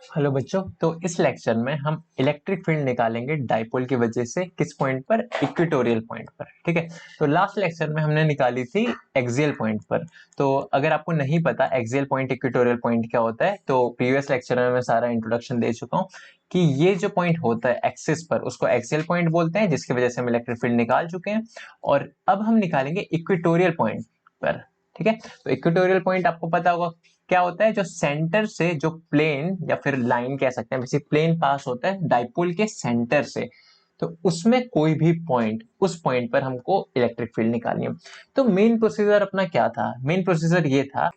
Hello बच्चों, तो इस लेक्चर में हम इलेक्ट्रिक फील्ड निकालेंगे डाइपोल की वजह से किस पॉइंट पर, इक्वेटोरियल पॉइंट पर। ठीक है, तो लास्ट लेक्चर में हमने निकाली थी एक्सियल पॉइंट पर। तो अगर आपको नहीं पता एक्सियल पॉइंट इक्वेटोरियल पॉइंट क्या होता है, तो प्रीवियस लेक्चर में मैं सारा इंट्रोडक्शन दे चुका हूँ कि ये जो पॉइंट होता है एक्सिस पर उसको एक्सियल पॉइंट बोलते हैं, जिसकी वजह से हम इलेक्ट्रिक फील्ड निकाल चुके हैं। और अब हम निकालेंगे इक्वेटोरियल पॉइंट पर। ठीक है, तो इक्वेटोरियल पॉइंट आपको पता होगा क्या होता है, जो सेंटर से जो प्लेन या फिर लाइन कह सकते हैं, वैसे प्लेन पास होता है डाइपोल के सेंटर से, तो उसमें कोई भी पॉइंट, उस पॉइंट पर हमको इलेक्ट्रिक फील्ड निकालनी है। तो मेन प्रोसीजर अपना क्या था? मेन प्रोसीजर ये था,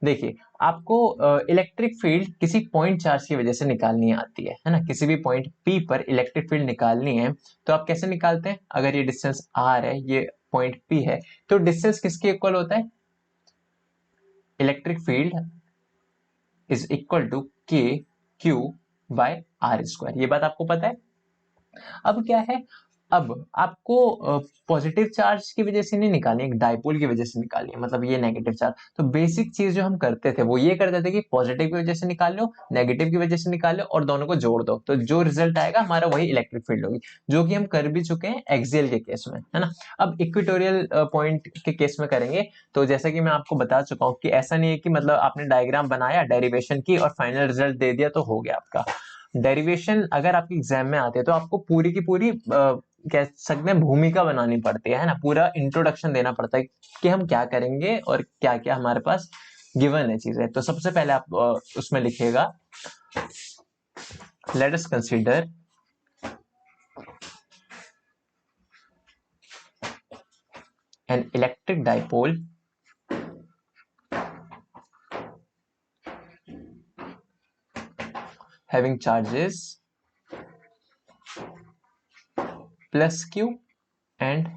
देखिए, आपको इलेक्ट्रिक फील्ड किसी पॉइंट चार्ज की वजह से निकालनी आती है ना। किसी भी पॉइंट P पर इलेक्ट्रिक फील्ड निकालनी है तो आप कैसे निकालते हैं? अगर ये डिस्टेंस R है, ये पॉइंट P है, तो डिस्टेंस किसके इक्वल होता है? Electric field is equal to k Q by are square. ये बात आपको पता है। अब क्या है, अब आपको पॉजिटिव चार्ज की वजह से नहीं निकालनी, एक डाइपोल की वजह से निकालनी है, मतलब ये नेगेटिव चार्ज। तो बेसिक चीज जो हम करते थे वो ये करते थे कि पॉजिटिव की वजह से निकाल लो, नेगेटिव की वजह से निकाल लो और दोनों को जोड़ दो, तो जो रिजल्ट आएगा हमारा वही इलेक्ट्रिक फील्ड होगी, जो कि हम कर भी चुके हैं एक्सियल के केस में, है ना। अब इक्वेटोरियल पॉइंट के केस में करेंगे। तो जैसा कि मैं आपको बता चुका हूँ कि ऐसा नहीं है कि मतलब आपने डायग्राम बनाया, डेरिवेशन की और फाइनल रिजल्ट दे दिया तो हो गया आपका। डेरिवेशन अगर आपके एग्जाम में आते हैं तो आपको पूरी की पूरी कह सकते हैं भूमिका बनानी पड़ती है ना, पूरा इंट्रोडक्शन देना पड़ता है कि हम क्या करेंगे और क्या क्या हमारे पास गिवन है चीजें। तो सबसे पहले आप उसमें लिखिएगा, late us consider an electric dipole having charges plus q and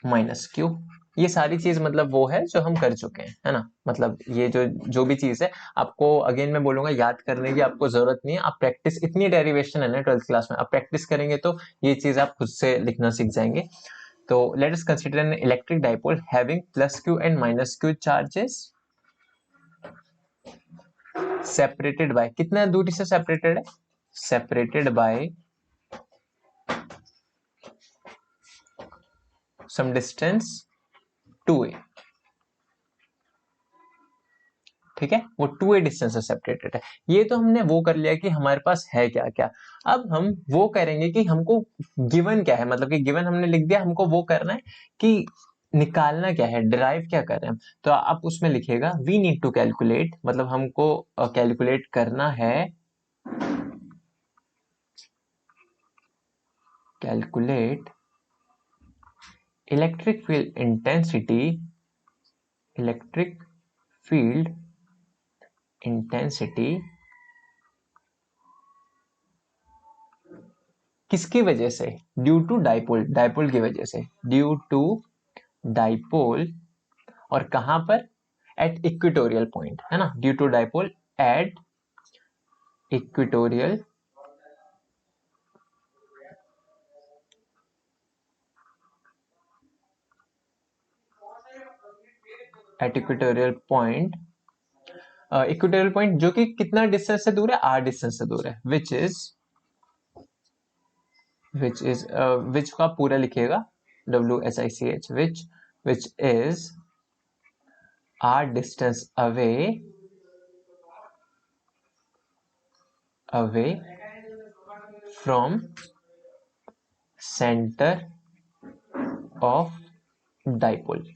minus Q. ये सारी चीज मतलब वो है जो हम कर चुके हैं, है ना। मतलब ये जो जो भी चीज है, आपको अगेन मैं बोलूंगा याद करने की आपको जरूरत नहीं है। आप प्रैक्टिस, इतनी डेरिवेशन है ना 12th क्लास में, आप प्रैक्टिस करेंगे तो ये चीज आप खुद से लिखना सीख जाएंगे। तो let us consider an electric dipole having plus q and minus q charges separated by, कितना दूरी से सेपरेटेड है? Separated by some distance 2a। ठीक है, वो 2a डिस्टेंस से सेपरेटेड है। ये तो हमने वो कर लिया कि हमारे पास है क्या क्या। अब हम वो करेंगे कि हमको गिवन क्या है, मतलब कि गिवन हमने लिख दिया, हमको वो करना है कि निकालना क्या है, डिराइव क्या कर रहे हैं हम। तो आप उसमें लिखिएगा वी नीड टू कैलकुलेट, मतलब हमको कैलकुलेट करना है, calculate electric field intensity, electric field intensity किसकी वजह से? ड्यू टू डाइपोल, डाइपोल की वजह से, ड्यू टू डाइपोल। और कहां पर? एट इक्वेटोरियल पॉइंट, है ना, due to dipole at equatorial at equatorial point. Equatorial point जो कि कितना डिस्टेंस से दूर है? आर डिस्टेंस से दूर है, विच इज विच का पूरा लिखिएगा, WHICH, which is r distance away, away from centre of dipole.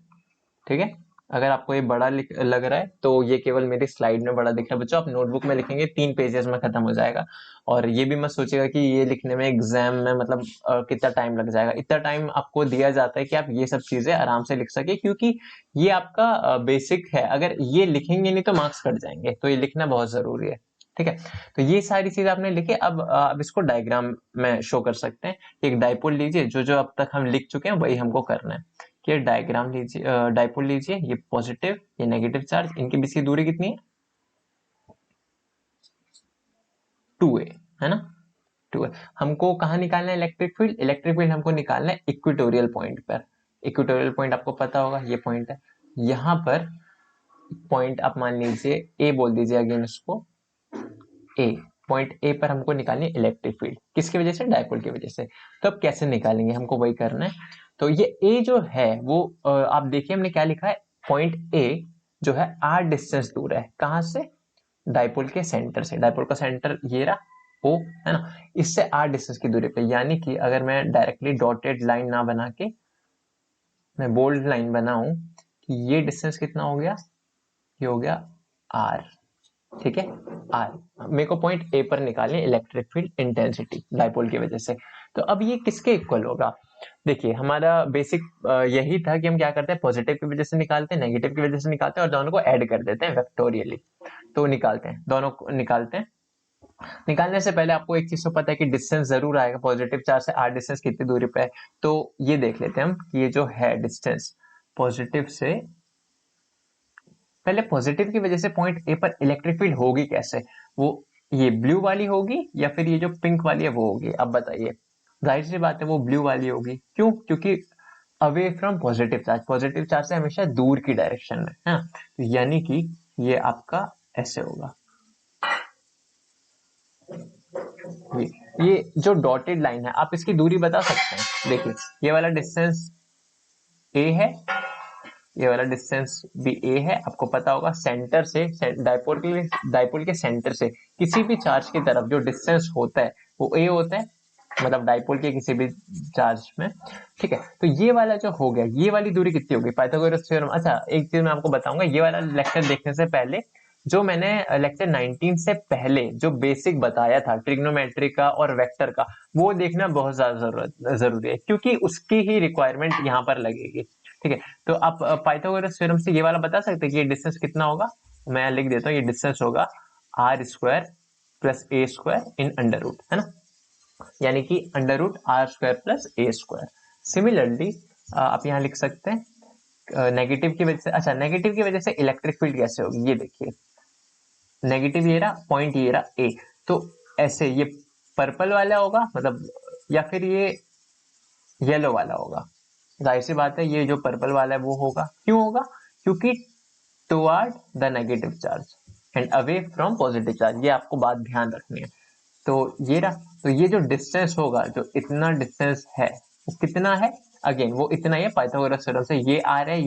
ठीक है, अगर आपको ये बड़ा लग रहा है तो ये केवल मेरी स्लाइड में बड़ा दिख रहा है बच्चों, आप नोटबुक में लिखेंगे 3 पेजेस में खत्म हो जाएगा। और ये भी मत सोचिएगा कि ये लिखने में एग्जाम में मतलब कितना टाइम लग जाएगा। इतना टाइम आपको दिया जाता है कि आप ये सब चीजें आराम से लिख सके, क्योंकि ये आपका बेसिक है। अगर ये लिखेंगे नहीं तो मार्क्स कट जाएंगे, तो ये लिखना बहुत जरूरी है। ठीक है, तो ये सारी चीज आपने लिखी। अब इसको डायग्राम में शो कर सकते हैं। एक डाइपोल लीजिए, जो जो अब तक हम लिख चुके हैं वही हमको करना है। ये डायग्राम लीजिए, डाइपोल लीजिए, ये पॉजिटिव, ये नेगेटिव चार्ज, इनके बीच की दूरी कितनी है? 2a, है ना, 2a। हमको कहाँ निकालना है इलेक्ट्रिक फील्ड? इलेक्ट्रिक फील्ड हमको निकालना है इक्वेटोरियल पॉइंट पर। इक्वेटोरियल पॉइंट आपको पता होगा, ये पॉइंट है। यहाँ पर पॉइंट आप मान लीजिए ए बोल दीजिए, अगेन उसको ए, पॉइंट ए पर हमको निकालनी है इलेक्ट्रिक फील्ड, किसकी वजह से, डायपोल की वजह से। तो अब कैसे निकालेंगे, हमको वही करना है। तो ये ए जो है वो आप देखिए हमने क्या लिखा है, पॉइंट ए जो है आर डिस्टेंस दूर है, कहां से, डायपोल के सेंटर से। डायपोल का सेंटर ये रहा ओ, है ना, इससे आर डिस्टेंस की दूरी पे। यानी कि अगर मैं डायरेक्टली डॉटेड लाइन ना बना के मैं बोल्ड लाइन बनाऊं कि ये डिस्टेंस कितना हो गया, ये हो गया आर, ठीक है, आर। मेरे को पॉइंट ए पर निकालनी इलेक्ट्रिक फील्ड इंटेंसिटी डायपोल की वजह से। तो अब ये किसके इक्वल होगा, देखिए हमारा बेसिक यही था कि हम क्या करते हैं, पॉजिटिव की वजह से निकालते हैं, नेगेटिव की वजह से निकालते हैं और दोनों को ऐड कर देते हैं वेक्टोरियली। तो निकालते हैं, दोनों को निकालते हैं। निकालने से पहले आपको एक चीज तो पता है कि डिस्टेंस जरूर आएगा, पॉजिटिव चार्ज से आर डिस्टेंस कितनी दूरी पे है। तो ये देख लेते हैं हम कि ये जो है डिस्टेंस पॉजिटिव से, पहले पॉजिटिव की वजह से पॉइंट ए पर इलेक्ट्रिक फील्ड होगी कैसे, वो ये ब्लू वाली होगी या फिर ये जो पिंक वाली है वो होगी, अब बताइए। जाहिर सी बात है वो ब्लू वाली होगी, क्यों, क्योंकि अवे फ्रॉम पॉजिटिव चार्ज से हमेशा दूर की डायरेक्शन में है, तो यानी कि ये आपका ऐसे होगा। ये जो डॉटेड लाइन है आप इसकी दूरी बता सकते हैं, देखिए ये वाला डिस्टेंस ए है, ये वाला डिस्टेंस भी ए है, आपको पता होगा सेंटर से, डायपोल के सेंटर से किसी भी चार्ज की तरफ जो डिस्टेंस होता है वो ए होता है, मतलब डायपोल के किसी भी चार्ज में, ठीक है। तो ये वाला जो हो गया, ये वाली दूरी कितनी होगी, पाइथागोरस थ्योरम। अच्छा एक चीज मैं आपको बताऊंगा, ये वाला लेक्चर देखने से पहले जो मैंने लेक्चर 19 से पहले जो बेसिक बताया था ट्रिग्नोमेट्री का और वेक्टर का, वो देखना बहुत ज्यादा जरूरी है, क्योंकि उसकी ही रिक्वायरमेंट यहाँ पर लगेगी, ठीक है। तो आप पाइथागोरस थ्योरम से ये वाला बता सकते हैं कि ये डिस्टेंस कितना होगा, मैं लिख देता हूँ, ये डिस्टेंस होगा r square plus A square in under root, है ना, यानी कि under root are square plus A square. Similarly आप यहाँ लिख सकते हैं नेगेटिव की वजह से, अच्छा नेगेटिव की वजह से इलेक्ट्रिक फील्ड कैसे होगी, ये देखिए नेगेटिव ये रहा, पॉइंट ये रहा ए, तो ऐसे ये पर्पल वाला होगा, मतलब या फिर ये येलो वाला होगा। जाहिर सी बात है ये जो पर्पल वाला है वो होगा, क्यों होगा, क्योंकि toward the negative charge and away from positive charge, ये आपको बात ध्यान रखनी है। तो ये रहा, तो ये जो डिस्टेंस होगा, जो इतना डिस्टेंस है वो कितना है, अगेन वो इतना ही है पाइथागोरस थ्योरम से, ये आर है,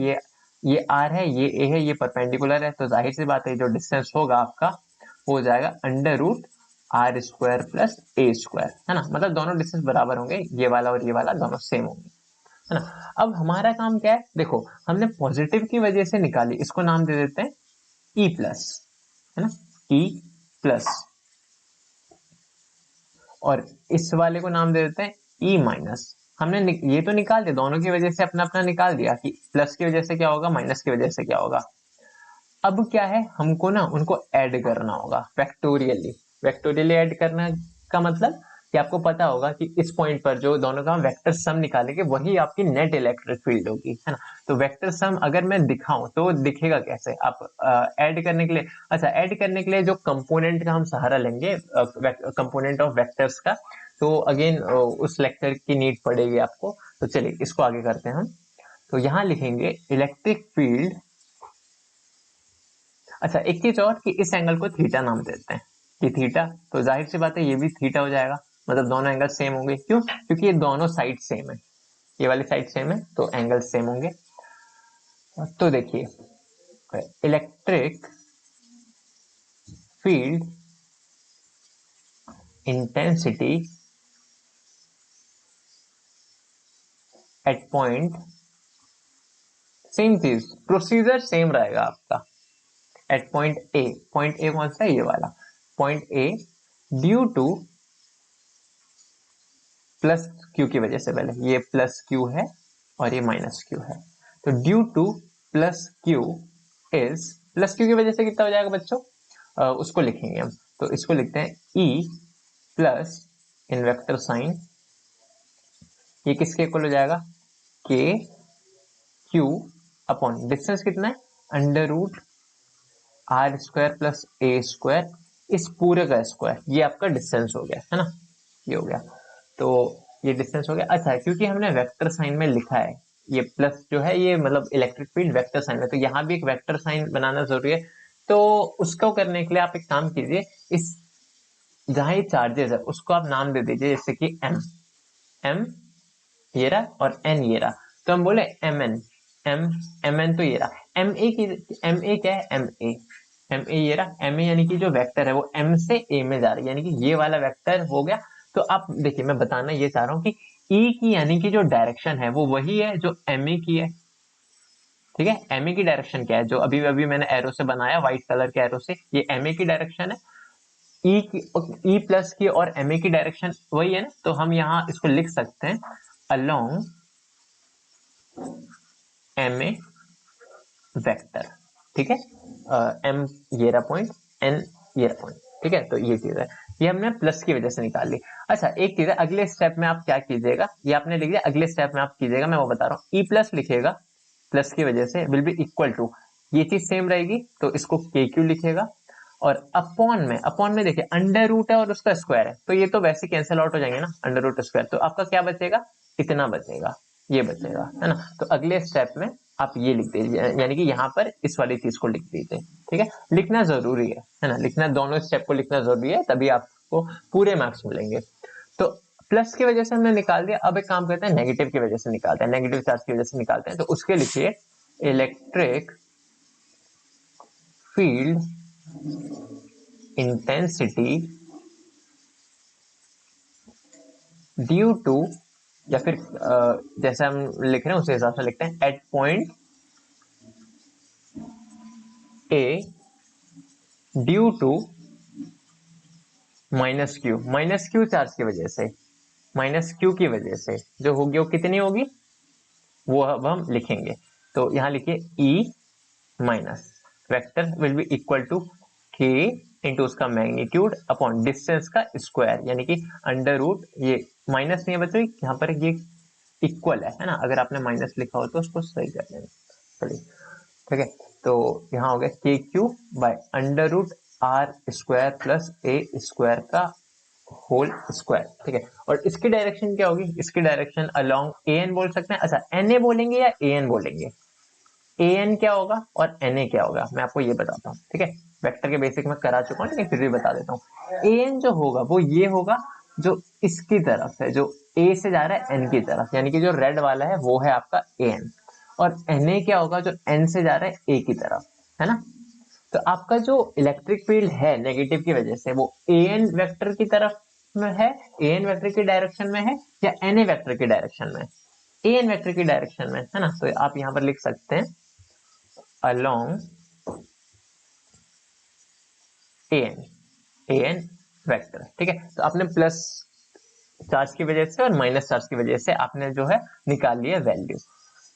ये आर है, ये ए है, ये परपेंडिकुलर है, तो जाहिर सी बात है जो डिस्टेंस होगा आपका वो हो जाएगा under root are square plus A square, है ना, मतलब दोनों डिस्टेंस बराबर होंगे, ये वाला और ये वाला दोनों सेम होंगे, है ना। अब हमारा काम क्या है, देखो हमने पॉजिटिव की वजह से निकाली, इसको नाम दे देते हैं ई प्लस, है ना, ई प्लस, और इस वाले को नाम दे देते हैं ई माइनस। हमने ये तो निकाल दिया, दोनों की वजह से अपना अपना निकाल दिया कि प्लस की वजह से क्या होगा, माइनस की वजह से क्या होगा। अब क्या है, हमको ना उनको ऐड करना होगा वेक्टोरियली। वेक्टोरियली ऐड करना का मतलब कि आपको पता होगा कि इस पॉइंट पर जो दोनों का हम वेक्टर सम निकालेंगे वही आपकी नेट इलेक्ट्रिक फील्ड होगी, है ना। तो वेक्टर सम अगर मैं दिखाऊं तो दिखेगा कैसे, आप ऐड करने के लिए, अच्छा ऐड करने के लिए जो कंपोनेंट का हम सहारा लेंगे, कंपोनेंट ऑफ वेक्टर्स का, तो अगेन उस लेक्चर की नीड पड़ेगी आपको। तो चलिए इसको आगे करते हैं हम। तो यहाँ लिखेंगे इलेक्ट्रिक फील्ड, अच्छा एक चीज और कि इस एंगल को थीटा नाम देते हैं, ये थीटा, तो जाहिर सी बात है ये भी थीटा हो जाएगा, मतलब दोनों एंगल सेम होंगे, क्यों, क्योंकि ये दोनों साइड सेम है, ये वाली साइड सेम है तो एंगल सेम होंगे। तो देखिए electric field intensity at point, same चीज, प्रोसीजर सेम रहेगा आपका, at point A, point A कौन सा है, ये वाला point A, due to plus q की वजह से, पहले ये प्लस क्यू है और ये माइनस क्यू है, तो due to plus Q is, plus q की वजह से कितना हो जाएगा बच्चों, उसको लिखेंगे हम, तो इसको लिखते हैं E plus in vector sign, ये किसके इक्वल हो जाएगा, के क्यू अपॉन डिस्टेंस कितना है, under root are square plus A square, इस पूरे का स्क्वायर, ये आपका डिस्टेंस हो गया, है ना, ये हो गया, तो ये डिस्टेंस हो गया। अच्छा क्योंकि हमने वेक्टर साइन में लिखा है, ये प्लस जो है ये मतलब इलेक्ट्रिक फील्ड वेक्टर साइन है, तो यहाँ भी एक वेक्टर साइन बनाना जरूरी है, तो उसको करने के लिए आप एक काम कीजिए, इस जहां ये चार्जेस है उसको आप नाम दे दीजिए, जैसे कि एम ये रहा और एन ये रहा, तो हम बोले एम एन, एम एन तो ये रहा। एम ए क्या है, एम ए ये रहा, एम ए यानी कि जो वेक्टर है वो एम से ए में जा रहा है, यानी कि ये वाला वेक्टर हो गया। तो आप देखिए मैं बताना ये चाह रहा हूँ कि ई की यानी कि जो डायरेक्शन है वो वही है जो एम ए की है, ठीक है। एम ए की डायरेक्शन क्या है, जो अभी अभी मैंने एरो से बनाया व्हाइट कलर के एरो से, ये एम ए की डायरेक्शन है। ई की, ई प्लस की और एम ए की डायरेक्शन वही है ना, तो हम यहाँ इसको लिख सकते हैं अलोंग एम ए वेक्टर, ठीक है। एम ये रहा पॉइंट, एन ये रहा पॉइंट, ठीक है। तो ये चीज है, ये हमने प्लस की वजह से निकाल ली। अच्छा एक चीज है, अगले स्टेप में आप क्या कीजिएगा, ये आपने लिख दिया, अगले स्टेप में आप कीजिएगा मैं वो बता रहा हूँ। ई प्लस लिखेगा, प्लस की वजह से विल बी इक्वल टू, ये चीज सेम रहेगी तो इसको के क्यू लिखेगा, और अपॉन में देखिए अंडर रूट है और उसका स्क्वायर है, तो ये तो वैसे कैंसिल आउट हो जाएंगे ना, अंडर रूट स्क्वायर, तो आपका क्या बचेगा, इतना बचेगा, ये बचेगा, है ना। तो अगले स्टेप में आप ये लिख दीजिए, यानी कि यहाँ पर इस वाली चीज को लिख दीजिए, ठीक है। लिखना जरूरी है ना, लिखना, दोनों स्टेप को लिखना जरूरी है, तभी आपको पूरे मार्क्स मिलेंगे। तो प्लस की वजह से हमने निकाल दिया, अब एक काम करते हैं नेगेटिव की वजह से निकालते हैं, नेगेटिव चार्ज की वजह से निकालते हैं। तो उसके लिखिए electric field intensity due to, या फिर जैसे हम लिख रहे हैं उस हिसाब से लिखते हैं, at point A due to minus q charge की वजह से, माइनस क्यू की वजह से जो होगी वो कितनी होगी वो अब हम लिखेंगे। तो यहां लिखिए E minus vector will be equal to K into उसका मैग्नीट्यूड अपॉन डिस्टेंस का स्क्वायर, यानी कि अंडर रूट, ये माइनस नहीं है बच्चों, यहाँ पर ये इक्वल है ना, अगर आपने माइनस लिखा हो तो उसको सही कर लेना, चलिए ठीक है। तो यहाँ हो गया k Q by under root are square plus A square का होल स्क्वायर, ठीक है। और इसकी डायरेक्शन क्या होगी, इसकी डायरेक्शन अलोंग ए एन बोल सकते हैं। अच्छा एन ए बोलेंगे या ए एन बोलेंगे, ए एन क्या होगा और एन ए क्या होगा मैं आपको ये बताता हूँ, ठीक है। वेक्टर के बेसिक में करा चुका हूँ लेकिन फिर भी बता देता हूँ। ए एन जो होगा वो ये होगा जो इसकी तरफ है, जो ए से जा रहा है एन की तरफ, यानी कि जो रेड वाला है वो है आपका ए एन, और एन ए क्या होगा जो एन से जा रहा है ए की तरफ, है ना। तो आपका जो इलेक्ट्रिक फील्ड है नेगेटिव की वजह से वो ए एन वेक्टर की तरफ में है, ए एन वेक्टर की डायरेक्शन में है, या एन ए वेक्टर की डायरेक्शन में, ए एन वेक्टर की डायरेक्शन में, है ना। तो आप यहाँ पर लिख सकते हैं along ए एन वेक्टर, ठीक है। तो आपने प्लस चार्ज की वजह से और माइनस चार्ज की वजह से आपने जो है निकाल लिया वैल्यू।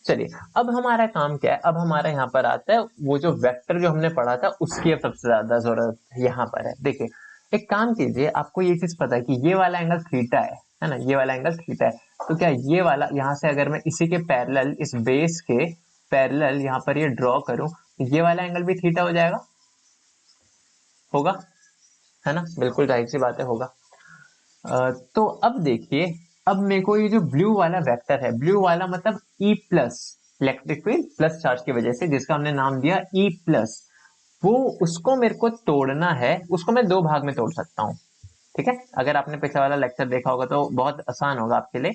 चलिए अब हमारा काम क्या है, अब हमारा यहाँ पर आता है वो जो वेक्टर जो हमने पढ़ा था उसकी अब सबसे ज्यादा जरूरत यहाँ पर है। देखिए एक काम कीजिए, आपको ये चीज पता है कि ये वाला एंगल थीटा है ना, ये वाला एंगल थीटा है, तो क्या ये वाला यहाँ से अगर मैं इसी के पैरेलल, इस बेस के पैरेलल यहाँ पर ये ड्रॉ करूं, ये वाला एंगल भी थीटा हो जाएगा, होगा, है ना, बिल्कुल जाहिर सी बात है होगा। तो अब देखिए, अब मेरे को ये जो ब्लू वाला वेक्टर है, ब्लू वाला मतलब E plus, electric field plus charge की वजह से जिसका हमने नाम दिया ई प्लस, वो उसको मेरे को तोड़ना है, उसको मैं दो भाग में तोड़ सकता हूँ, ठीक है। अगर आपने पिछले वाला लेक्चर देखा होगा तो बहुत आसान होगा आपके लिए,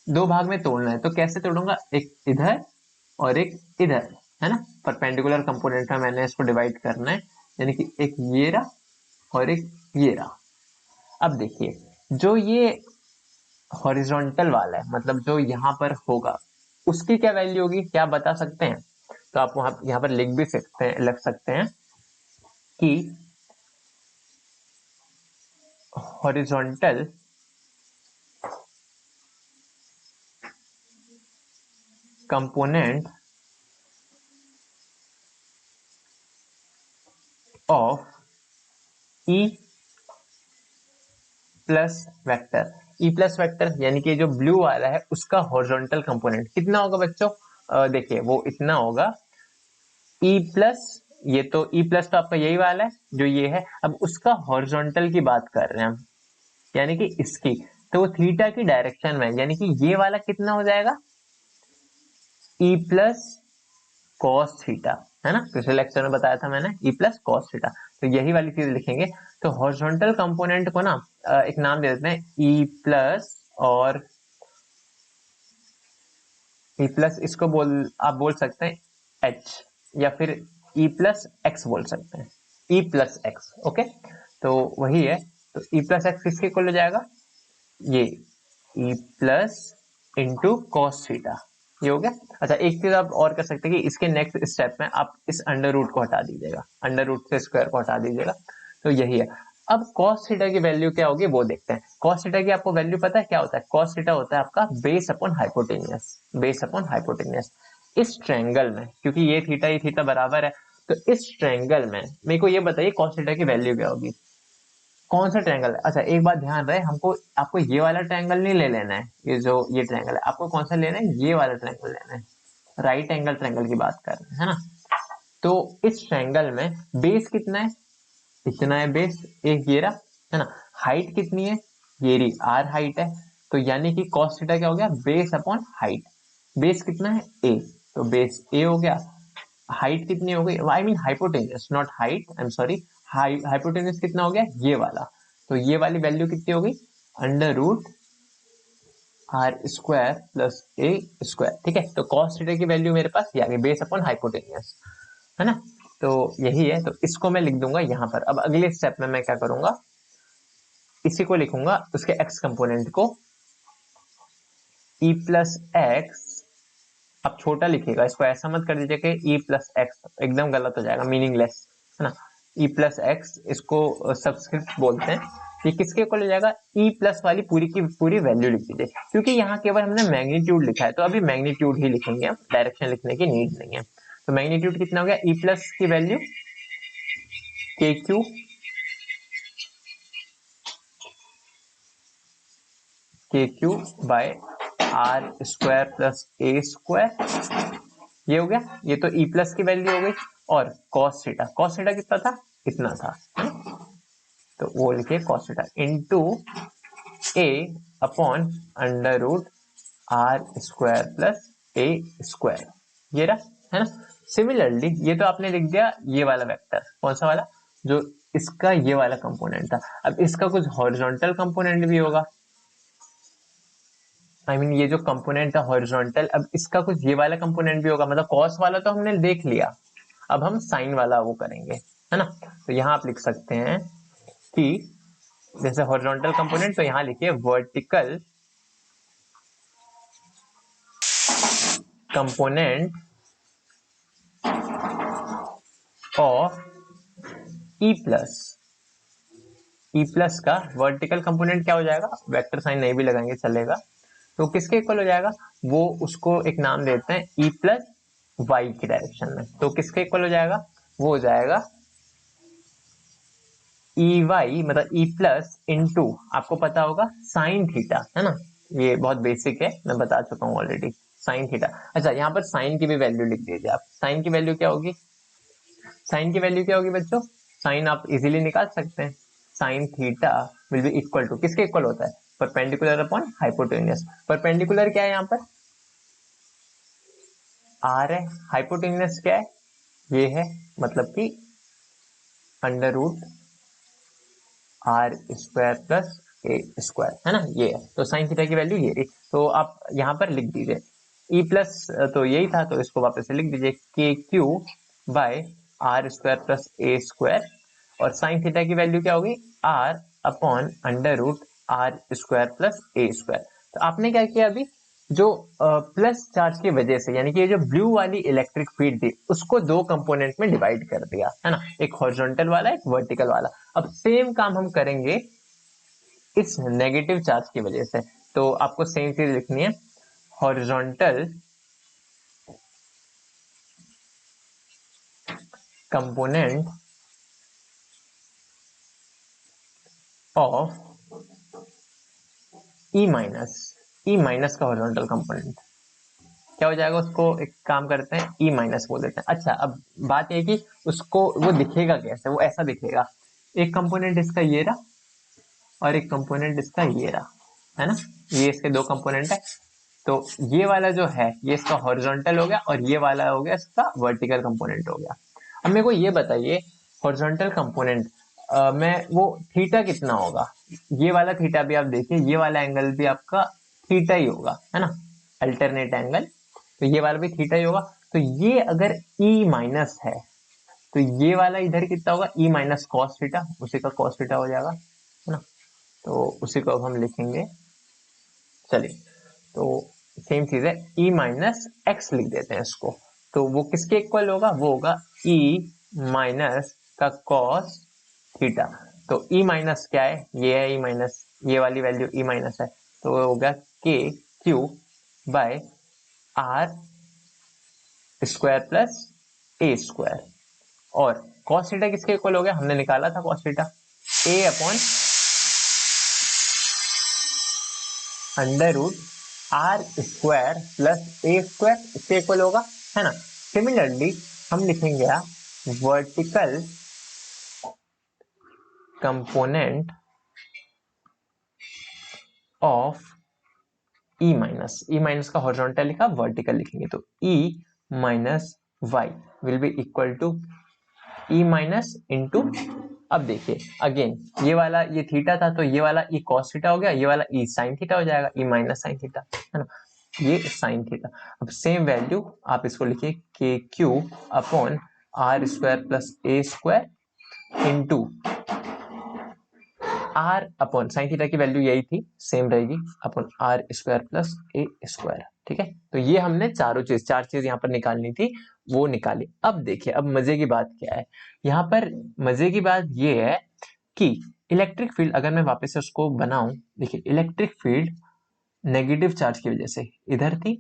दो भाग में तोड़ना है। तो कैसे तोड़ूंगा, एक इधर और एक इधर, है ना, परपेंडिकुलर कंपोनेंट में मैंने इसको डिवाइड करना है, यानी कि एक ये रहा और एक ये रहा। अब देखिए जो ये हॉरिजॉन्टल वाला है, मतलब जो यहाँ पर होगा उसकी क्या वैल्यू होगी, क्या आप बता सकते हैं। तो आप वहां यहाँ पर लिख भी सकते हैं, लग सकते हैं कि horizontal component of E plus vector, E plus vector यानी कि जो ब्लू वाला है उसका हॉरिजॉन्टल कंपोनेंट कितना होगा बच्चों, देखिए वो इतना होगा ई प्लस, ये तो ई प्लस तो आपका यही वाला है जो ये है, अब उसका हॉरिजॉन्टल की बात कर रहे हैं हम, यानी कि इसकी, तो वो थीटा की डायरेक्शन में, यानी कि ये वाला कितना हो जाएगा ई प्लस कॉस थीटा, है ना, पिछले लेक्चर में बताया था मैंने ई प्लस कॉस थीटा। तो यही वाली चीज लिखेंगे। तो हॉरिजॉन्टल कंपोनेंट को ना एक नाम दे देते हैं ई प्लस, और ई प्लस इसको आप बोल सकते हैं एच, या फिर ई प्लस एक्स बोल सकते हैं, ई प्लस एक्स। ओके, तो वही है। तो ई प्लस एक्स किसके इक्वल हो जाएगा, ये E plus into cos theta, ये हो गया। अच्छा, एक चीज आप और कर सकते हैं कि इसके नेक्स्ट स्टेप में आप इस अंडर रूट को हटा दीजिएगा, अंडर रूट से स्क्वायर को हटा दीजिएगा। तो यही है। अब कॉस थीटा की वैल्यू क्या होगी वो देखते हैं। कॉस थीटा की आपको वैल्यू पता है क्या होता है? कॉस थीटा होता है आपका base upon hypotenuse, base upon hypotenuse. इस ट्रायंगल में, क्योंकि ये थीटा बराबर है, तो इस ट्रायंगल में मेरे को ये बताइए कॉस थीटा की वैल्यू क्या होगी, कौन सा ट्रायंगल है? अच्छा, एक बात ध्यान रहे, हमको आपको ये वाला ट्रायंगल नहीं ले लेना है, ये ट्रायंगल है, आपको कौन सा लेना है? ये वाला ट्रायंगल लेना है, राइट एंगल ट्रायंगल की बात कर रहे हैं, है ना। तो इस ट्रायंगल में बेस कितना है? इतना है बेस, एक ये रहा, है ना। हाइट कितनी है? ये रही आर हाइट है। तो यानी कि cos थीटा क्या हो गया? Base upon height. बेस कितना है? ए, तो बेस ए हो गया। हाइट कितनी हो गई? I mean hypotenuse, not height, I am sorry. Hypotenuse कितना हो गया? ये वाला। तो ये वाली वैल्यू कितनी हो गई? Under root are square plus A square. ठीक है, तो cos थीटा की वैल्यू मेरे पास ये आ गई, बेस अपॉन हाइपोटेन्यूस, है ना। तो यही है, तो इसको मैं लिख दूंगा यहाँ पर। अब अगले स्टेप में मैं क्या करूंगा, इसी को लिखूंगा, उसके एक्स कंपोनेंट को ई प्लस एक्स। अब छोटा लिखिएगा, इसको ऐसा मत कर दीजिए कि ई प्लस एक्स, एकदम गलत हो जाएगा, मीनिंगलेस, है ना। ई प्लस एक्स, इसको सबस्क्रिप्ट बोलते हैं। ये किसके इक्वल हो जाएगा? ई प्लस वाली पूरी की पूरी वैल्यू लिख दीजिए, क्योंकि यहाँ केवल हमने मैग्नीट्यूड लिखा है, तो अभी मैग्नीट्यूड ही लिखेंगे, डायरेक्शन लिखने की नीड नहीं है। तो मैग्नीट्यूड कितना हो गया? ई प्लस की value k Q by are square plus A square, ये हो गया। ये तो ई प्लस की वैल्यू हो गई। और cos थीटा, cos थीटा कितना था? इतना था, तो वो लिखिए cos theta into a upon under root are square plus A square, ये रहा, है ना। सिमिलरली ये तो आपने लिख दिया ये वाला वेक्टर, कौन सा वाला? जो इसका ये वाला कंपोनेंट था। अब इसका कुछ हॉरिजॉन्टल कंपोनेंट भी होगा, आई मीन ये जो कंपोनेंट है हॉरिजॉन्टल, अब इसका कुछ ये वाला कंपोनेंट भी होगा। मतलब कॉस वाला तो हमने देख लिया, अब हम साइन वाला वो करेंगे, है ना। तो यहाँ आप लिख सकते हैं कि जैसे हॉरिजॉन्टल कंपोनेंट, तो यहाँ लिखिए vertical component of E plus. E plus का वर्टिकल कंपोनेंट क्या हो जाएगा? वेक्टर साइन नहीं भी लगाएंगे चलेगा। तो किसके इक्वल हो जाएगा? वो उसको एक नाम देते हैं ई प्लस वाई की डायरेक्शन में। तो किसके इक्वल हो जाएगा? वो हो जाएगा ई वाई, मतलब ई प्लस इंटू, आपको पता होगा साइन थीटा, है ना। ये बहुत बेसिक है, मैं बता चुका हूँ ऑलरेडी, साइन थीटा। अच्छा, यहाँ पर साइन की भी वैल्यू लिख दीजिए आप। साइन की वैल्यू क्या होगी? साइन की वैल्यू क्या होगी बच्चों? साइन आप इजीली निकाल सकते हैं। Sine theta will be equal to, किसके इक्वल होता है? Perpendicular upon hypotenuse. परपेंडिकुलर क्या है यहाँ पर? आर है। हाइपोटेन्यूस क्या है? ये है, मतलब कि under root are square plus A square, है ना, ये है। तो साइन थीटा की वैल्यू ये रही, तो आप यहाँ पर लिख दीजिए ई प्लस, तो यही था, तो इसको वापस से लिख दीजिए k Q by are square plus A square. और साइन थीटा की वैल्यू क्या होगी? R upon under root are square plus A square. तो आपने क्या किया अभी, जो प्लस चार्ज की वजह से, यानी कि ये जो ब्लू वाली इलेक्ट्रिक फील्ड थी, उसको दो कंपोनेंट में डिवाइड कर दिया, है ना, एक हॉरिजॉन्टल वाला, एक वर्टिकल वाला। अब सेम काम हम करेंगे इस नेगेटिव चार्ज की वजह से। तो आपको सेम चीज लिखनी है, horizontal component of E minus, E minus का हॉरिजॉन्टल कंपोनेंट क्या हो जाएगा? उसको एक काम करते हैं, ई माइनस बोल देते हैं। अच्छा, अब बात यह कि उसको वो दिखेगा कैसे? वो ऐसा दिखेगा, एक कंपोनेंट इसका ये रहा और एक कंपोनेंट इसका ये रहा, है ना। ये इसके दो कंपोनेंट है। तो ये वाला जो है ये इसका हॉरिजॉन्टल हो गया, और ये वाला हो गया इसका वर्टिकल कंपोनेंट हो गया। अब मेरे को ये बताइए, हॉरिजॉन्टल कंपोनेंट में वो थीटा कितना होगा, ये वाला थीटा भी आप देखिए, ये वाला एंगल भी आपका थीटा ही होगा, है ना, अल्टरनेट एंगल, तो ये वाला भी थीटा ही होगा। तो ये अगर ई माइनस है तो ये वाला इधर कितना होगा, ई माइनस कॉस थीटा, उसी का कॉस थीटा हो जाएगा, है ना। तो उसी को अब हम लिखेंगे, चलिए, तो सेम चीज है, ई माइनस एक्स लिख देते हैं इसको। तो वो किसके इक्वल होगा, वो होगा ई माइनस का कॉस थीटा। तो ई माइनस क्या है, ये है ई माइनस, ये वाली वैल्यू ई माइनस है, तो वो होगा K Q by are square plus A square. और कॉस थीटा किसके इक्वल हो गया, हमने निकाला था cos theta, A upon under root are square plus A square, इसके इक्वल होगा, है ना। सिमिलरली हम लिखेंगे vertical component of E minus का हॉरिजॉन्टल लिखा, वर्टिकल लिखेंगे, तो E minus Y will be equal to E minus into, अब देखिए अगेन ये वाला ये थीटा था, तो ये वाला ई कॉस थीटा हो गया, ये वाला ई साइन थीटा हो जाएगा, ई माइनस साइन थीटा, है ना, ये साइन थीटा। अब सेम वैल्यू आप इसको लिखिए k q upon are square plus A square into r upon sine theta की वैल्यू यही थी, सेम रहेगी, upon are square plus A square, ठीक है। तो ये हमने चार चीज यहाँ पर निकालनी थी, वो निकाली। अब देखिए, अब मजे की बात क्या है, यहाँ पर मजे की बात ये है कि इलेक्ट्रिक फील्ड, अगर मैं वापस से उसको बनाऊं, देखिए इलेक्ट्रिक फील्ड नेगेटिव चार्ज की वजह से इधर थी,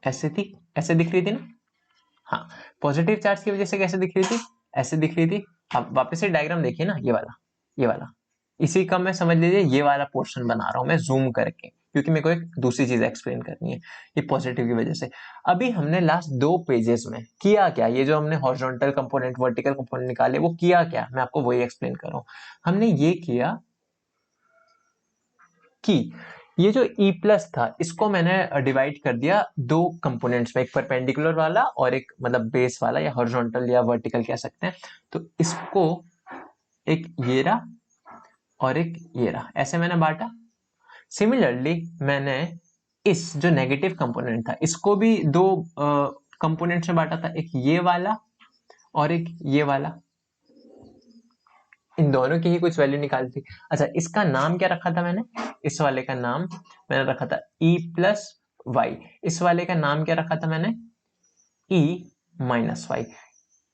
ऐसे थी, ऐसे दिख रही थी ना, हाँ, पॉजिटिव चार्ज की वजह से कैसे दिख रही थी, ऐसे दिख रही थी। अब वापस से डायग्राम देखिए ना, ये वाला इसी का मैं समझ लीजिए ये वाला पोर्शन बना रहा हूं मैं जूम करके, क्योंकि मेरे को एक दूसरी चीज एक्सप्लेन करनी है, ये पॉजिटिव की वजह से। अभी हमने लास्ट 2 पेजेस में किया क्या, ये जो हमने हॉरिजॉन्टल कंपोनेंट वर्टिकल कंपोनेंट निकाले, वो किया क्या, मैं आपको वही एक्सप्लेन कर रहा हूं। हमने ये किया कि ये जो E प्लस था, इसको मैंने डिवाइड कर दिया 2 कंपोनेंट्स में, एक परपेंडिकुलर वाला और एक मतलब बेस वाला, या हॉरिजॉन्टल या वर्टिकल कह सकते हैं। तो इसको एक ये रहा और एक ये रहा, ऐसे मैंने बांटा। सिमिलरली मैंने इस जो नेगेटिव कंपोनेंट था, इसको भी 2 कंपोनेंट्स में बांटा था, एक ये वाला और एक ये वाला, इन दोनों की ही कुछ वैल्यू निकाली थी। अच्छा, इसका नाम क्या रखा था मैंने, इस वाले का नाम मैंने रखा था E प्लस वाई, इस वाले का नाम क्या रखा था मैंने, E माइनस वाई,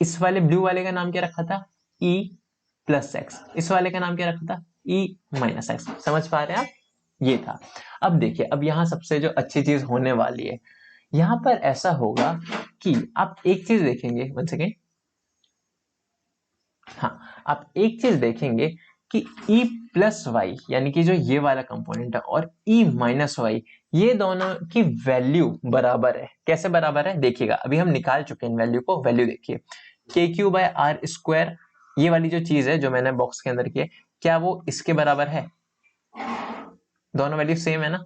इस वाले ब्लू वाले का नाम क्या रखा था, E प्लस एक्स, इस वाले का नाम क्या रखा था, E माइनस एक्स। समझ पा रहे हैं आप, ये था। अब देखिए, अब यहां सबसे जो अच्छी चीज होने वाली है, यहां पर ऐसा होगा कि आप एक चीज देखेंगे, 1 सेकेंड, हाँ, आप एक चीज देखेंगे कि E प्लस वाई यानी कि जो ये वाला कंपोनेंट है और E माइनस वाई, ये दोनों की वैल्यू बराबर है। कैसे बराबर है देखिएगा, अभी हम निकाल चुके हैं इन वैल्यू को, वैल्यू देखिए, के क्यू बाय आर स्क्वायर, ये वाली जो चीज है जो मैंने बॉक्स के अंदर की है, क्या वो इसके बराबर है, दोनों वैल्यू सेम है ना,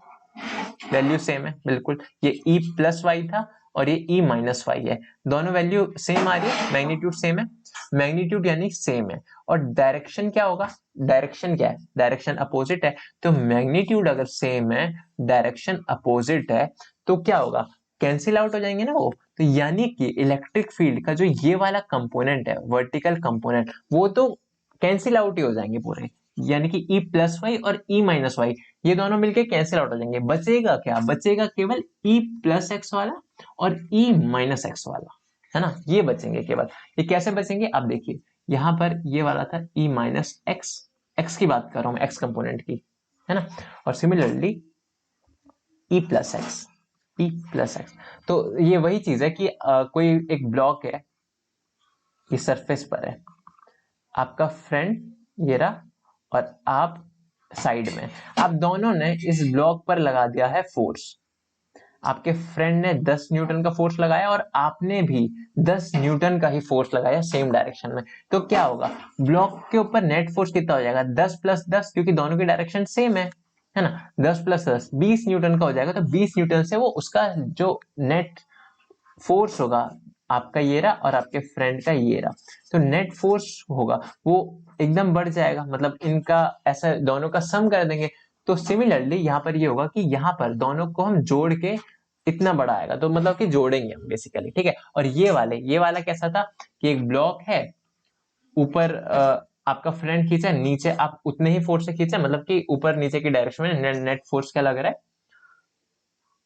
वैल्यू सेम है बिल्कुल। ये E प्लस वाई था और ये E माइनस वाई है, दोनों वैल्यू सेम आ रही है, मैग्नीट्यूड सेम है, मैग्नीट्यूड यानी सेम है। और डायरेक्शन क्या होगा, डायरेक्शन क्या है, डायरेक्शन अपोजिट है। तो मैग्नीट्यूड अगर सेम है, डायरेक्शन अपोजिट है, तो क्या होगा, कैंसिल आउट हो जाएंगे ना वो। तो यानी कि इलेक्ट्रिक फील्ड का जो ये वाला कंपोनेंट है, वर्टिकल कंपोनेंट, वो तो कैंसिल आउट ही हो जाएंगे पूरे, यानी कि E प्लस वाई और E माइनस वाई, ये दोनों मिलके कैंसिल आउट हो जाएंगे। बचेगा क्या, बचेगा केवल E प्लस एक्स वाला और E माइनस एक्स वाला, है ना, ये बचेंगे केवल। ये कैसे बचेंगे, आप देखिए, यहां पर ये वाला था E माइनस एक्स, एक्स की बात कर रहा हूं, एक्स कंपोनेंट की, है ना, और similarly E plus x, E plus x. तो ये वही चीज है कि कोई एक ब्लॉक है, ये सरफेस पर है, आपका फ्रेंड ये रहा और आप साइड में, आप दोनों ने इस ब्लॉक पर लगा दिया है फोर्स। आपके फ्रेंड ने 10 न्यूटन का फोर्स लगाया और आपने भी 10 न्यूटन का ही फोर्स लगाया सेम डायरेक्शन में। तो क्या होगा, ब्लॉक के ऊपर नेट फोर्स कितना हो जाएगा, 10 प्लस 10, क्योंकि दोनों की डायरेक्शन सेम है ना, 10 प्लस 10 20 न्यूटन का हो जाएगा। तो 20 न्यूटन से वो उसका जो नेट फोर्स होगा आपका ये रहा और आपके फ्रेंड का ये रहा, तो नेट फोर्स होगा वो एकदम बढ़ जाएगा, मतलब इनका ऐसा दोनों का सम कर देंगे। तो सिमिलरली यहाँ पर ये होगा कि यहाँ पर दोनों को हम जोड़ के इतना बड़ा आएगा, तो मतलब कि जोड़ेंगे हम बेसिकली, ठीक है। और ये वाला कैसा था कि एक ब्लॉक है, ऊपर आपका फ्रेंड खींचा, नीचे आप उतने ही फोर्स से खींचा, मतलब कि ऊपर नीचे की डायरेक्शन में नेट फोर्स क्या लग रहा है,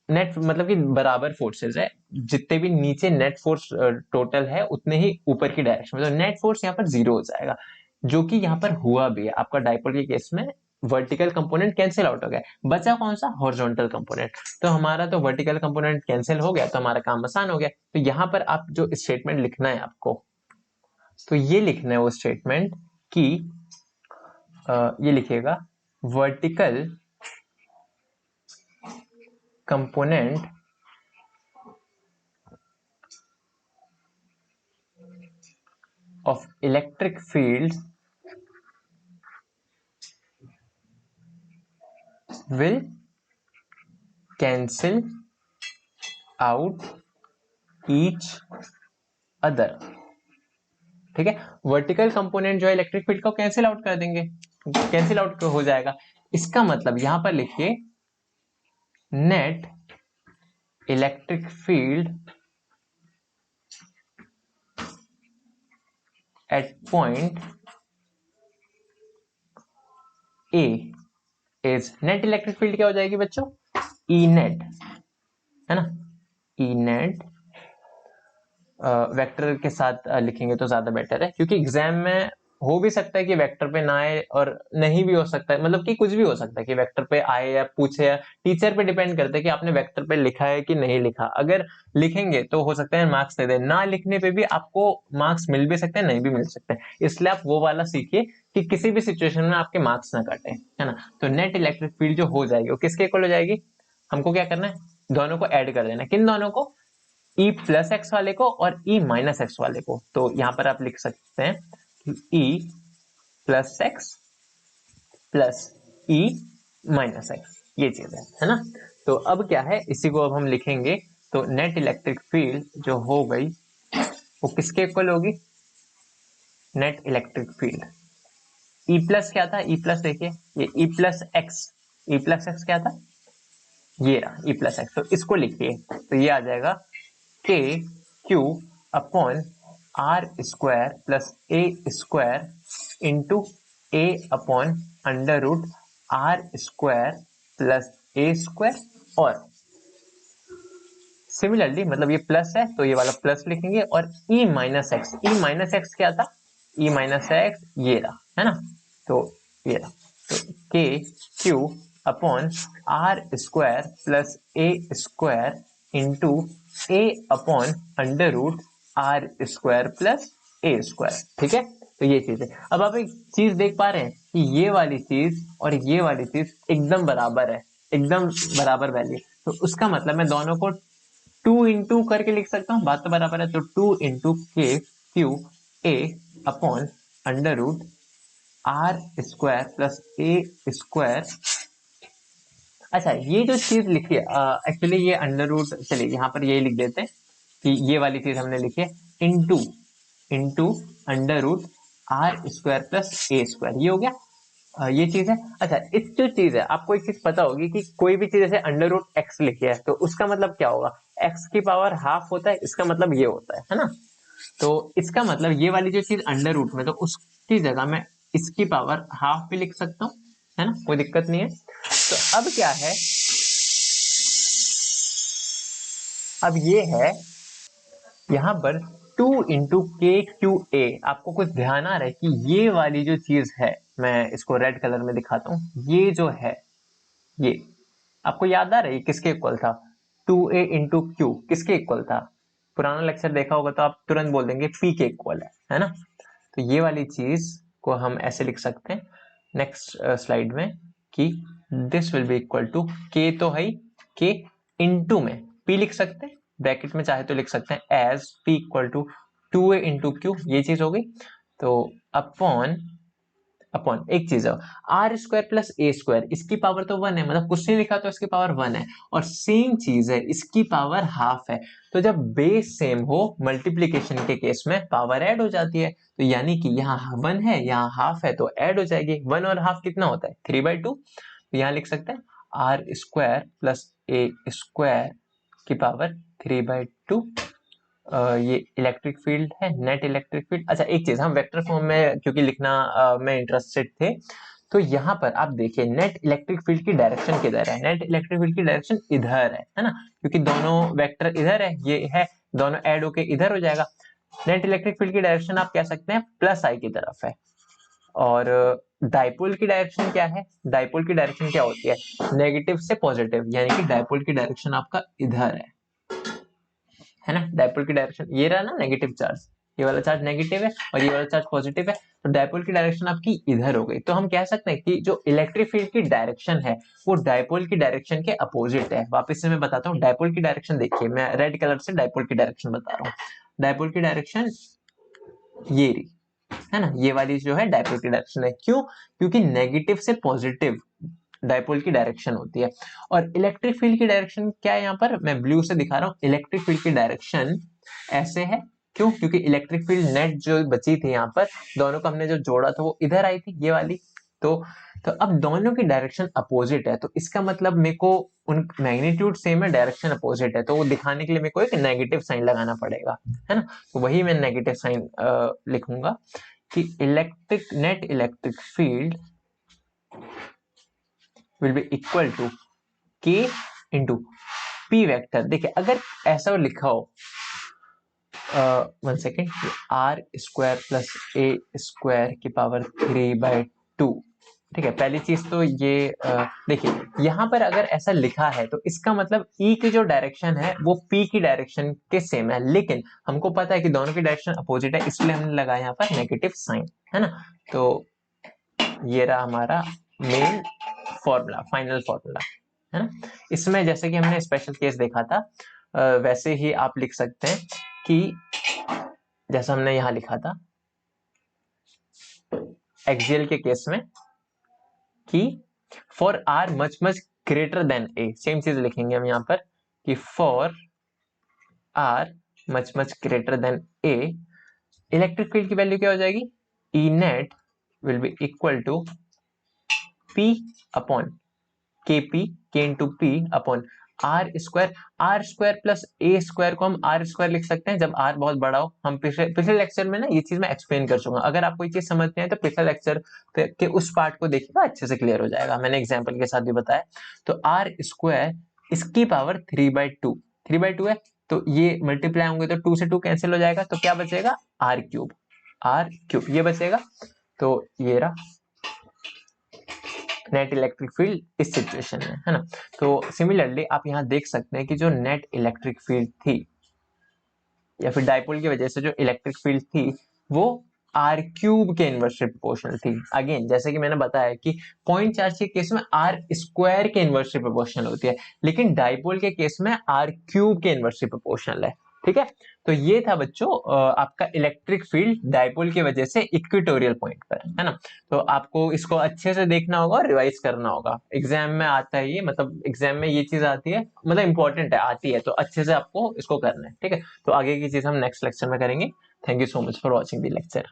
नेट मतलब कि बराबर फोर्सेस है, जितने भी नीचे नेट फोर्स टोटल है उतने ही ऊपर की डायरेक्शन में, तो नेट फोर्स यहाँ पर 0 हो जाएगा, जो कि यहाँ पर हुआ भी है आपका डाइपोल के केस में। वर्टिकल कंपोनेंट कैंसिल आउट हो गया, बचा कौन सा, हॉरिजॉन्टल कंपोनेंट। तो हमारा तो वर्टिकल कंपोनेंट कैंसिल हो गया, तो हमारा काम आसान हो गया। तो यहाँ पर आप जो स्टेटमेंट लिखना है आपको, तो ये लिखना है वो स्टेटमेंट कि ये लिखिएगा vertical component of electric field will cancel out each other, ठीक है। वर्टिकल कंपोनेंट जो है इलेक्ट्रिक फील्ड को कैंसिल आउट कर देंगे, कैंसिल आउट हो जाएगा। इसका मतलब यहां पर लिखिए net electric field at point A is, net electric field क्या हो जाएगी बच्चों, ई नेट, है ना, ई नेट। वेक्टर के साथ लिखेंगे तो ज्यादा बेटर है, क्योंकि एग्जाम में हो भी सकता है कि वेक्टर पे ना आए और नहीं भी हो सकता है, मतलब कि कुछ भी हो सकता है कि वेक्टर पे आए या पूछे, या टीचर पे डिपेंड करता है कि आपने वेक्टर पे लिखा है कि नहीं लिखा। अगर लिखेंगे तो हो सकता है मार्क्स दे दे, ना लिखने पे भी आपको मार्क्स मिल भी सकते हैं, नहीं भी मिल सकते हैं। इसलिए आप वो वाला सीखिए कि किसी भी सिचुएशन में आपके मार्क्स ना काटे, है ना। तो नेट इलेक्ट्रिक फील्ड जो हो जाएगी वो किसके इक्वल हो जाएगी, हमको क्या करना है, दोनों को ऐड कर देना। किन दोनों को, ई प्लस एक्स वाले को और ई माइनस एक्स वाले को। तो यहां पर आप लिख सकते हैं कि E plus x plus E minus x, ये चीज है ना। तो अब क्या है, इसी को अब हम लिखेंगे। तो नेट इलेक्ट्रिक फील्ड जो हो गई वो किसके इक्वल होगी, net electric field E plus क्या था, ई प्लस देखिए ये E plus x, E plus x क्या था, ये रहा ई प्लस एक्स। तो इसको लिखिए, तो ये आ जाएगा k q upon are square plus A square into a upon under root are square plus A square. और सिमिलरली मतलब ये प्लस है तो ये वाला प्लस लिखेंगे, और ई माइनस एक्स क्या था, ई माइनस एक्स ये रहा, है ना। तो ये रहा, तो k q upon are square plus A square into a upon under root are square plus A square, ठीक है। तो ये चीज है। अब आप एक चीज देख पा रहे हैं कि ये वाली चीज और ये वाली चीज एकदम बराबर है, एकदम बराबर वैल्यू। तो उसका मतलब मैं दोनों को 2 इंटू करके लिख सकता हूँ, बात तो बराबर है। तो 2 into k q a upon under root are square plus A square. अच्छा, ये जो चीज लिखी है एक्चुअली ये अंडर रूट, चलिए यहाँ पर यही लिख देते हैं कि ये वाली चीज हमने लिखी है into into under root are square plus A square, ये हो गया। ये चीज है। अच्छा, इस जो चीज है आपको एक चीज पता होगी कि कोई भी चीज जैसे अंडर रूट एक्स लिखी है तो उसका मतलब क्या होगा, एक्स की पावर हाफ होता है, इसका मतलब ये होता है ना। तो इसका मतलब ये वाली जो चीज अंडर रूट में, तो उसकी जगह मैं इसकी पावर हाफ भी लिख सकता हूँ, है ना, कोई दिक्कत नहीं है। तो अब क्या है, अब ये है यहाँ पर 2 इंटू के क्यू ए। आपको कुछ ध्यान आ रहा है कि ये वाली जो चीज है, मैं इसको रेड कलर में दिखाता हूँ, ये जो है ये आपको याद आ रहा है किसके इक्वल था, 2a इंटू क्यू किसके इक्वल था। पुराना लेक्चर देखा होगा तो आप तुरंत बोल देंगे पी के इक्वल है ना। तो ये वाली चीज को हम ऐसे लिख सकते हैं नेक्स्ट स्लाइड में कि this will be equal to k, तो है के इंटू में पी लिख सकते हैं, ब्रैकेट में चाहे तो लिख सकते हैं as p equal to 2a into q, ये चीज हो गई। तो अपॉन अपॉन एक चीज है आर स्क्वायर प्लस ए स्क्वायर, इसकी पावर तो 1 है, मतलब कुछ नहीं लिखा तो इसकी पावर 1 है, और सेम चीज है इसकी पावर हाफ है। तो जब बेस सेम हो मल्टीप्लीकेशन के केस में पावर ऐड हो जाती है, तो यानी कि यहाँ 1 है यहाँ हाफ है तो ऐड हो जाएगी। 1 और हाफ कितना होता है 3/2, तो यहाँ लिख सकते हैं आर स्क्वायर प्लस ए स्क्वायर की पावर 3/2। ये इलेक्ट्रिक फील्ड है, नेट इलेक्ट्रिक फील्ड। अच्छा एक चीज, हम वेक्टर फॉर्म में क्योंकि लिखना में इंटरेस्टेड थे, तो यहाँ पर आप देखिए नेट इलेक्ट्रिक फील्ड की डायरेक्शन किधर है, नेट इलेक्ट्रिक फील्ड की डायरेक्शन इधर है ना, क्योंकि दोनों वेक्टर इधर है, ये है, दोनों ऐड होके इधर हो जाएगा। नेट इलेक्ट्रिक फील्ड की डायरेक्शन आप कह सकते हैं प्लस आई की तरफ है। और डाइपोल की डायरेक्शन क्या है, डाइपोल की डायरेक्शन क्या होती है, नेगेटिव से पॉजिटिव, यानी कि डाइपोल की डायरेक्शन आपका इधर है ना। डाइपोल की डायरेक्शन ये रहा ना नेगेटिव चार्ज, ये वाला चार्ज नेगेटिव है और ये वाला चार्ज पॉजिटिव है, तो डाइपोल की डायरेक्शन आपकी इधर हो गई। तो हम कह सकते हैं कि जो इलेक्ट्रिक फील्ड की डायरेक्शन है वो डाइपोल की डायरेक्शन के अपोजिट है। वापस से मैं बताता हूँ, डाइपोल की डायरेक्शन देखिए, मैं रेड कलर से डाइपोल की डायरेक्शन बता रहा हूँ। डाइपोल की डायरेक्शन ये रही है ना, ये वाली जो है डाइपोल की डायरेक्शन है। क्यों? क्योंकि नेगेटिव से पॉजिटिव डाइपोल की डायरेक्शन होती है। और इलेक्ट्रिक फील्ड की डायरेक्शन क्या है, यहाँ पर मैं ब्लू से दिखा रहा हूँ, इलेक्ट्रिक फील्ड की डायरेक्शन ऐसे है। क्यों? क्योंकि इलेक्ट्रिक फील्ड नेट जो बची थी यहाँ पर, दोनों को हमने जो जोड़ा था वो इधर आई थी, ये वाली। तो अब दोनों की डायरेक्शन अपोजिट है, तो इसका मतलब मेरे को उन मैग्नीट्यूड सेम है, डायरेक्शन अपोजिट है, तो वो दिखाने के लिए मेरे को एक नेगेटिव साइन लगाना पड़ेगा, है ना। तो वही मैं नेगेटिव साइन लिखूंगा कि electric net electric field will be equal to k into p vector. देखिए अगर ऐसा लिखा हो, 1 सेकेंड, आर स्क्वायर प्लस ए स्क्वायर की पावर 3/2, ठीक है। पहली चीज तो ये देखिए यहाँ पर अगर ऐसा लिखा है तो इसका मतलब E की जो डायरेक्शन है वो P की डायरेक्शन के सेम है, लेकिन हमको पता है कि दोनों की डायरेक्शन अपोजिट है, इसलिए हमने लगाया यहाँ पर नेगेटिव साइन, है ना। तो ये रहा हमारा मेन फॉर्मूला, फाइनल फॉर्मूला, है ना। इसमें जैसे कि हमने स्पेशल केस देखा था, वैसे ही आप लिख सकते हैं कि जैसा हमने यहां लिखा था एक्सियल के केस में कि for R much much greater than A, same चीज लिखेंगे हम यहां पर कि for R much much greater than A, electric field की वैल्यू क्या हो जाएगी, E net will be equal to P upon KP, K into P upon are square plus A square को हम आर स्क्वायर लिख सकते हैं जब आर बहुत बड़ा हो। हम पिछले लेक्चर में ना ये चीज मैं एक्सप्लेन कर चुका हूं, अगर आपको ये चीज समझ नहीं है तो पिछले लेक्चर के उस पार्ट को देखिएगा, अच्छे से क्लियर हो जाएगा, मैंने एग्जाम्पल के साथ भी बताया। तो आर स्क्वायर इसकी पावर 3/2 है, तो ये मल्टीप्लाई होंगे तो 2 से 2 कैंसिल हो जाएगा, तो क्या बचेगा आर क्यूब ये बचेगा। तो ये रहा नेट इलेक्ट्रिक फील्ड इस सिचुएशन में, है ना। तो सिमिलरली आप यहां देख सकते हैं कि जो नेट इलेक्ट्रिक फील्ड थी या फिर डाइपोल की वजह से जो इलेक्ट्रिक फील्ड थी वो आर क्यूब के इनवर्सली प्रोपोर्शनल थी। अगेन जैसे कि मैंने बताया कि पॉइंट चार्ज के केस में आर स्क्वायर के इनवर्सली प्रोपोर्शनल होती है, लेकिन डाइपोल के केस में आर क्यूब के इनवर्सली प्रोपोर्शनल है, ठीक है। तो ये था बच्चों आपका इलेक्ट्रिक फील्ड डाइपोल की वजह से इक्वेटोरियल पॉइंट पर, है ना। तो आपको इसको अच्छे से देखना होगा और रिवाइज करना होगा, एग्जाम में आता है ये, मतलब एग्जाम में ये चीज आती है, मतलब इंपॉर्टेंट है, आती है, तो अच्छे से आपको इसको करना है, ठीक है। तो आगे की चीज हम नेक्स्ट लेक्चर में करेंगे। Thank you so much for watching the lecture.